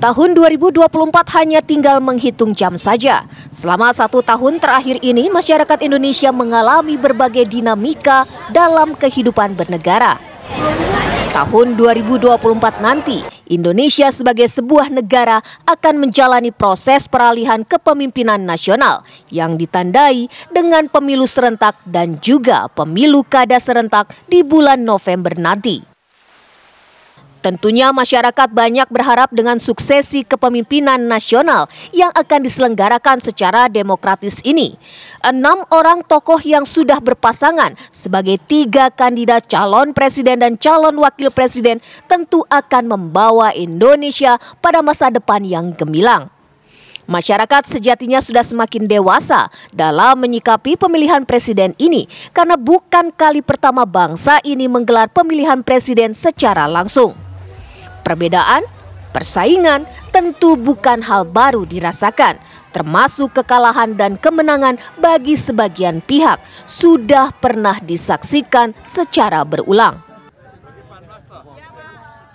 Tahun 2024 hanya tinggal menghitung jam saja. Selama 1 tahun terakhir ini, masyarakat Indonesia mengalami berbagai dinamika dalam kehidupan bernegara. Tahun 2024 nanti, Indonesia sebagai sebuah negara akan menjalani proses peralihan kepemimpinan nasional yang ditandai dengan pemilu serentak dan juga pemilu kada serentak di bulan November nanti. Tentunya masyarakat banyak berharap dengan suksesi kepemimpinan nasional yang akan diselenggarakan secara demokratis ini. 6 orang tokoh yang sudah berpasangan sebagai 3 kandidat calon presiden dan calon wakil presiden tentu akan membawa Indonesia pada masa depan yang gemilang. Masyarakat sejatinya sudah semakin dewasa dalam menyikapi pemilihan presiden ini karena bukan kali pertama bangsa ini menggelar pemilihan presiden secara langsung. Perbedaan, persaingan tentu bukan hal baru dirasakan, termasuk kekalahan dan kemenangan bagi sebagian pihak sudah pernah disaksikan secara berulang.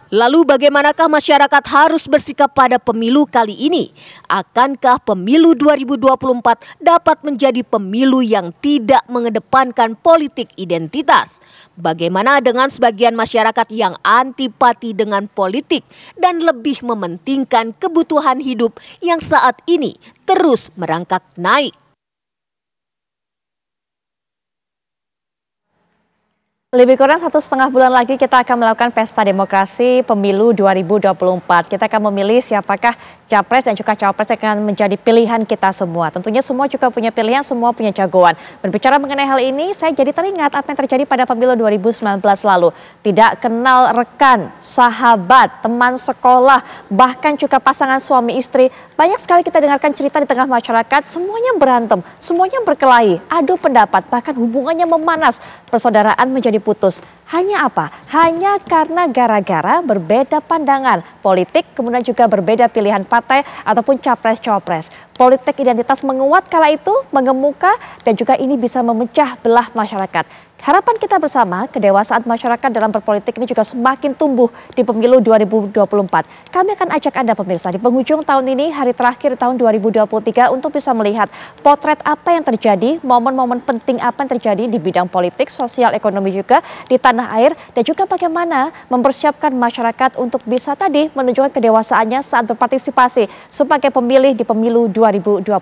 Lalu bagaimanakah masyarakat harus bersikap pada pemilu kali ini? Akankah pemilu 2024 dapat menjadi pemilu yang tidak mengedepankan politik identitas? Bagaimana dengan sebagian masyarakat yang antipati dengan politik dan lebih mementingkan kebutuhan hidup yang saat ini terus merangkak naik? Lebih kurang 1,5 bulan lagi kita akan melakukan pesta demokrasi pemilu 2024. Kita akan memilih siapakah capres dan juga cawapres yang akan menjadi pilihan kita semua. Tentunya semua juga punya pilihan, semua punya jagoan. Berbicara mengenai hal ini, saya jadi teringat apa yang terjadi pada pemilu 2019 lalu. Tidak kenal rekan, sahabat, teman sekolah, bahkan juga pasangan suami istri. Banyak sekali kita dengarkan cerita di tengah masyarakat, semuanya berantem, semuanya berkelahi, adu pendapat, bahkan hubungannya memanas, persaudaraan menjadi putus. Hanya apa? Hanya karena gara-gara berbeda pandangan politik, kemudian juga berbeda pilihan partai ataupun capres-cawapres. Politik identitas menguat kala itu, mengemuka, dan juga ini bisa memecah belah masyarakat. Harapan kita bersama, kedewasaan masyarakat dalam berpolitik ini juga semakin tumbuh di pemilu 2024. Kami akan ajak Anda pemirsa di penghujung tahun ini, hari terakhir tahun 2023 untuk bisa melihat potret apa yang terjadi, momen-momen penting apa yang terjadi di bidang politik, sosial, ekonomi juga di tanah air, dan juga bagaimana mempersiapkan masyarakat untuk bisa tadi menunjukkan kedewasaannya saat berpartisipasi sebagai pemilih di pemilu 2024.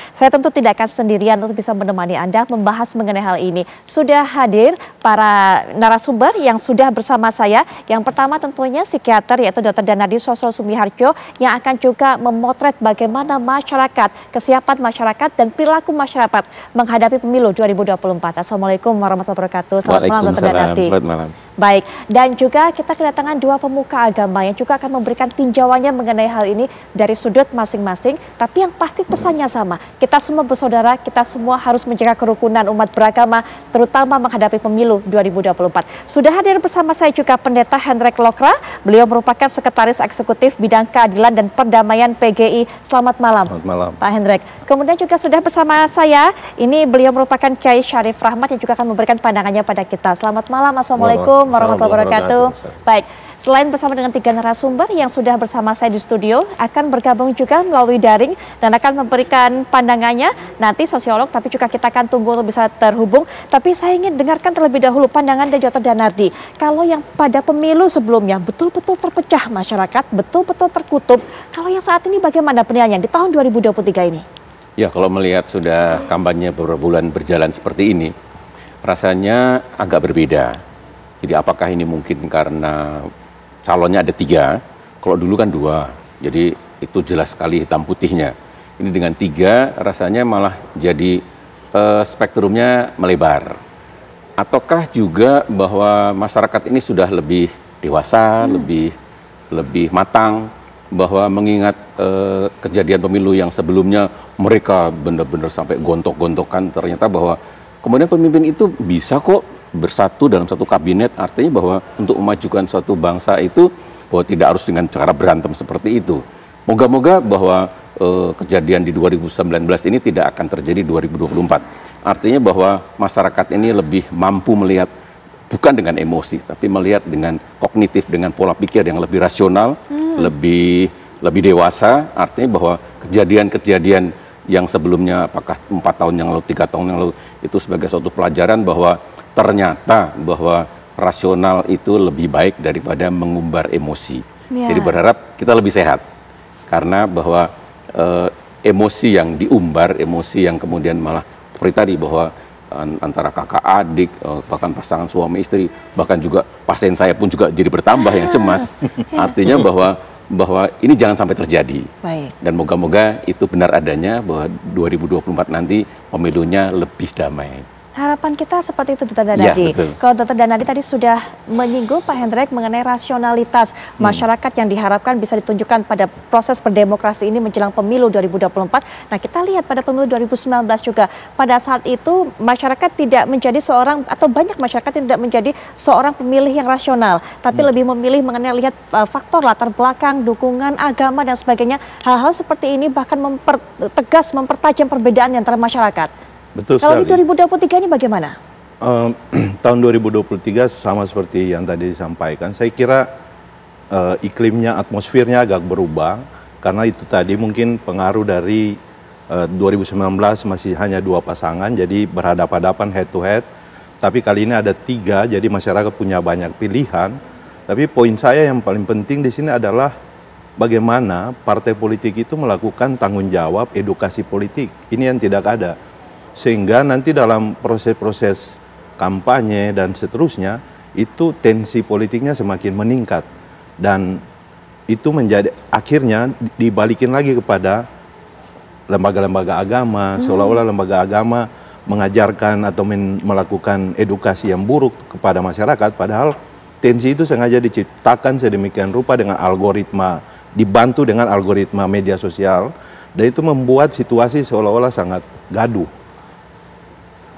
Saya tentu tidak akan sendirian untuk bisa menemani Anda membahas mengenai hal ini. Sudah hadir para narasumber yang sudah bersama saya. Yang pertama tentunya psikiater yaitu Dr. Danardi Sosrosumiharjo yang akan juga memotret bagaimana masyarakat, kesiapan masyarakat dan perilaku masyarakat menghadapi pemilu 2024. Assalamualaikum warahmatullahi wabarakatuh. Selamat malam Dr. Danardi. Selamat malam. Baik, dan juga kita kedatangan 2 pemuka agama yang juga akan memberikan tinjauannya mengenai hal ini dari sudut masing-masing, tapi yang pasti pesannya sama. Kita semua bersaudara, kita semua harus menjaga kerukunan umat beragama, terutama menghadapi pemilu 2024. Sudah hadir bersama saya juga Pendeta Hendrik Lokra, beliau merupakan Sekretaris Eksekutif Bidang Keadilan dan Perdamaian PGI. Selamat malam. Selamat malam. Pak Hendrik. Kemudian juga sudah bersama saya, ini beliau merupakan Kiai Syarif Rahmat yang juga akan memberikan pandangannya pada kita. Selamat malam, Assalamualaikum warahmatullahi wabarakatuh. Baik, selain bersama dengan 3 narasumber yang sudah bersama saya di studio, akan bergabung juga melalui daring dan akan memberikan pandangannya nanti sosiolog, tapi juga kita akan tunggu untuk bisa terhubung. Tapi saya ingin dengarkan terlebih dahulu pandangan dari Dr. Danardi. Kalau yang pada pemilu sebelumnya betul-betul terpecah masyarakat, betul-betul terkutub, kalau yang saat ini bagaimana penilaiannya di tahun 2023 ini? Ya, kalau melihat sudah kampanye beberapa bulan berjalan seperti ini, rasanya agak berbeda. Jadi apakah ini mungkin karena calonnya ada 3, kalau dulu kan 2, jadi itu jelas sekali hitam putihnya. Ini dengan 3 rasanya malah jadi spektrumnya melebar. Ataukah juga bahwa masyarakat ini sudah lebih dewasa, lebih matang, bahwa mengingat kejadian pemilu yang sebelumnya mereka benar-benar sampai gontok-gontokan, ternyata bahwa kemudian pemimpin itu bisa kok bersatu dalam satu kabinet, artinya bahwa untuk memajukan suatu bangsa itu bahwa tidak harus dengan cara berantem seperti itu. Moga-moga bahwa kejadian di 2019 ini tidak akan terjadi 2024. Artinya bahwa masyarakat ini lebih mampu melihat bukan dengan emosi, tapi melihat dengan kognitif, dengan pola pikir yang lebih rasional, lebih lebih dewasa, artinya bahwa kejadian-kejadian yang sebelumnya apakah 4 tahun yang lalu, 3 tahun yang lalu itu sebagai suatu pelajaran bahwa ternyata bahwa rasional itu lebih baik daripada mengumbar emosi. Jadi berharap kita lebih sehat karena bahwa emosi yang diumbar, emosi yang kemudian malah seperti tadi bahwa antara kakak adik, bahkan pasangan suami istri, bahkan juga pasien saya pun juga jadi bertambah yang cemas. Artinya bahwa ini jangan sampai terjadi. Baik. Dan moga-moga itu benar adanya bahwa 2024 nanti pemilunya lebih damai. Harapan kita seperti itu, Dr. Danadi. Ya, kalau Dr. Danadi tadi sudah menyinggung Pak Hendrik mengenai rasionalitas masyarakat yang diharapkan bisa ditunjukkan pada proses berdemokrasi ini menjelang pemilu 2024. Nah, kita lihat pada pemilu 2019 juga, pada saat itu masyarakat tidak menjadi seorang, atau banyak masyarakat yang tidak menjadi seorang pemilih yang rasional, tapi lebih memilih mengenai lihat faktor latar belakang, dukungan, agama, dan sebagainya. Hal-hal seperti ini bahkan mempertajam perbedaan antara masyarakat. Betul Kalau sekali. di 2023 ini bagaimana? Tahun 2023 sama seperti yang tadi disampaikan, saya kira iklimnya, atmosfernya agak berubah, karena itu tadi mungkin pengaruh dari 2019 masih hanya 2 pasangan, jadi berhadapan-hadapan head to head, tapi kali ini ada 3, jadi masyarakat punya banyak pilihan. Tapi poin saya yang paling penting di sini adalah bagaimana partai politik itu melakukan tanggung jawab edukasi politik, ini yang tidak ada. Sehingga nanti dalam proses-proses kampanye dan seterusnya, itu tensi politiknya semakin meningkat. Dan itu menjadi, akhirnya dibalikin lagi kepada lembaga-lembaga agama, seolah-olah lembaga agama mengajarkan atau melakukan edukasi yang buruk kepada masyarakat, padahal tensi itu sengaja diciptakan sedemikian rupa dengan algoritma, dibantu dengan algoritma media sosial, dan itu membuat situasi seolah-olah sangat gaduh.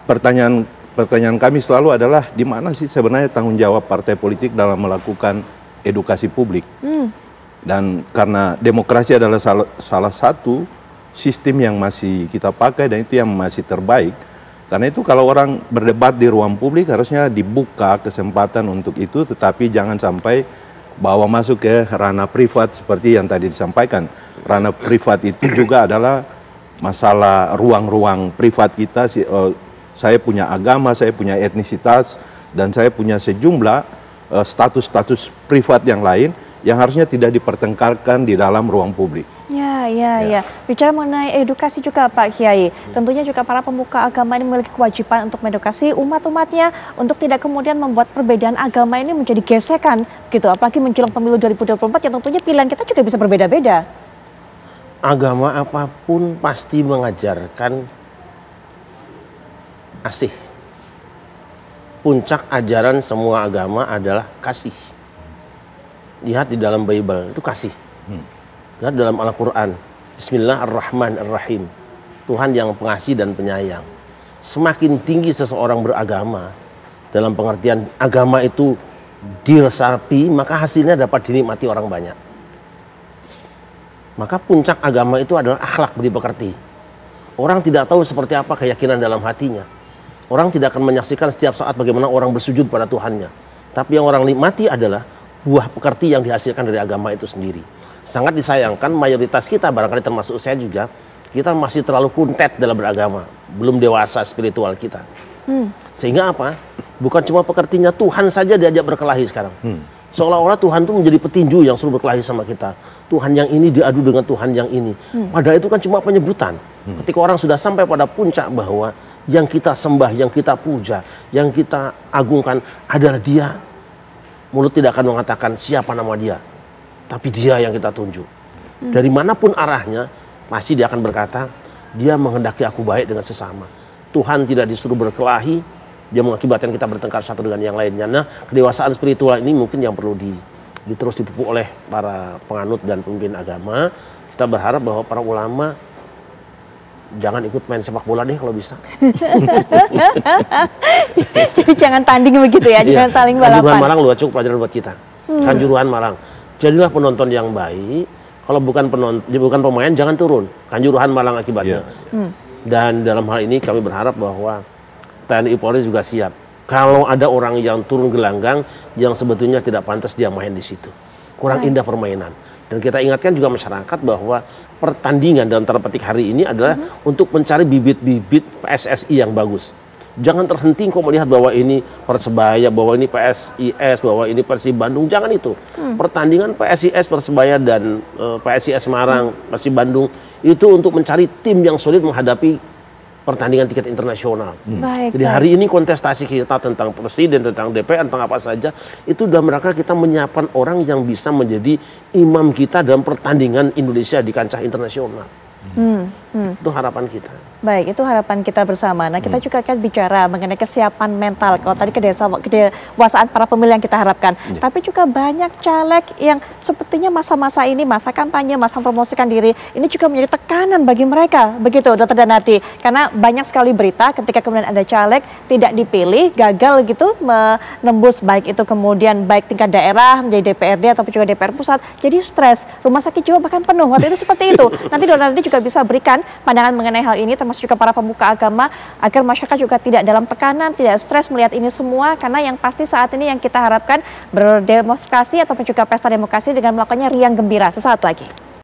Pertanyaan kami selalu adalah di mana sih sebenarnya tanggung jawab partai politik dalam melakukan edukasi publik. Dan karena demokrasi adalah salah satu sistem yang masih kita pakai dan itu yang masih terbaik. Karena itu kalau orang berdebat di ruang publik harusnya dibuka kesempatan untuk itu, tetapi jangan sampai bawa masuk ke ranah privat seperti yang tadi disampaikan. Ranah privat itu juga adalah masalah ruang-ruang privat kita. Saya punya agama, saya punya etnisitas, dan saya punya sejumlah status-status privat yang lain yang harusnya tidak dipertengkarkan di dalam ruang publik. Ya. Bicara mengenai edukasi juga Pak Kiai, tentunya juga para pemuka agama ini memiliki kewajiban untuk mengedukasi umat-umatnya untuk tidak kemudian membuat perbedaan agama ini menjadi gesekan gitu, apalagi menjelang pemilu 2024 yang tentunya pilihan kita juga bisa berbeda-beda. Agama apapun pasti mengajarkan kasih. Puncak ajaran semua agama adalah kasih. Lihat di dalam Bible, itu kasih. Lihat dalam Al-Quran, Bismillahirrahmanirrahim. Tuhan yang pengasih dan penyayang. Semakin tinggi seseorang beragama, dalam pengertian agama itu diresapi, maka hasilnya dapat dinikmati orang banyak. Maka puncak agama itu adalah akhlak budi pekerti. Orang tidak tahu seperti apa keyakinan dalam hatinya. Orang tidak akan menyaksikan setiap saat bagaimana orang bersujud pada Tuhannya. Tapi yang orang nikmati adalah buah pekerti yang dihasilkan dari agama itu sendiri. Sangat disayangkan mayoritas kita, barangkali termasuk saya juga, kita masih terlalu kuntet dalam beragama. Belum dewasa spiritual kita. Sehingga apa? Bukan cuma pekertinya, Tuhan saja diajak berkelahi sekarang. Seolah-olah Tuhan itu menjadi petinju yang suruh berkelahi sama kita. Tuhan yang ini diadu dengan Tuhan yang ini. Padahal itu kan cuma penyebutan. Ketika orang sudah sampai pada puncak bahwa yang kita sembah, yang kita puja, yang kita agungkan adalah Dia, mulut tidak akan mengatakan siapa nama Dia, tapi Dia yang kita tunjuk. Dari manapun arahnya, pasti Dia akan berkata, Dia menghendaki aku baik dengan sesama. Tuhan tidak disuruh berkelahi, Dia mengakibatkan kita bertengkar satu dengan yang lainnya. Nah, kedewasaan spiritual ini mungkin yang perlu terus dipupuk oleh para penganut dan pemimpin agama. Kita berharap bahwa para ulama jangan ikut main sepak bola deh kalau bisa. Jangan tanding begitu ya, jangan saling balapan. Kanjuruhan Malang luar cukup pelajaran buat kita. Kanjuruhan Malang, jadilah penonton yang baik. Kalau bukan pemain jangan turun. Kanjuruhan Malang akibatnya. Dan dalam hal ini kami berharap bahwa TNI Polri juga siap. Kalau ada orang yang turun gelanggang yang sebetulnya tidak pantas dia main di situ. kurang indah permainan. Dan kita ingatkan juga masyarakat bahwa pertandingan dalam tanda petik hari ini adalah untuk mencari bibit-bibit PSSI yang bagus. Jangan terhenti kok melihat bahwa ini Persebaya, bahwa ini PSIS, bahwa ini Persib Bandung. Jangan itu. Pertandingan PSIS, Persebaya, dan PSIS Semarang, Persib Bandung itu untuk mencari tim yang solid menghadapi pertandingan tingkat internasional. Jadi hari ini kontestasi kita tentang presiden, tentang DPR, tentang apa saja, itu dalam rangka kita menyiapkan orang yang bisa menjadi imam kita dalam pertandingan Indonesia di kancah internasional. Itu harapan kita. Baik, itu harapan kita bersama. Nah, kita juga akan bicara mengenai kesiapan mental. Kalau tadi kedewasaan para pemilih yang kita harapkan. Tapi juga banyak caleg yang sepertinya masa-masa ini, masa kampanye, masa mempromosikan diri, ini juga menjadi tekanan bagi mereka. Begitu, Dr. Danarti. Karena banyak sekali berita ketika kemudian ada caleg tidak dipilih, gagal gitu menembus baik itu kemudian baik tingkat daerah menjadi DPRD ataupun juga DPR pusat. Jadi stres, rumah sakit jiwa bahkan penuh. Waktu itu seperti itu. Nanti Dr. Danarti juga bisa berikan pandangan mengenai hal ini, termasuk juga para pemuka agama, agar masyarakat juga tidak dalam tekanan, tidak stres melihat ini semua, karena yang pasti saat ini yang kita harapkan berdemonstrasi ataupun juga pesta demokrasi dengan melakukannya riang gembira. Sesaat lagi.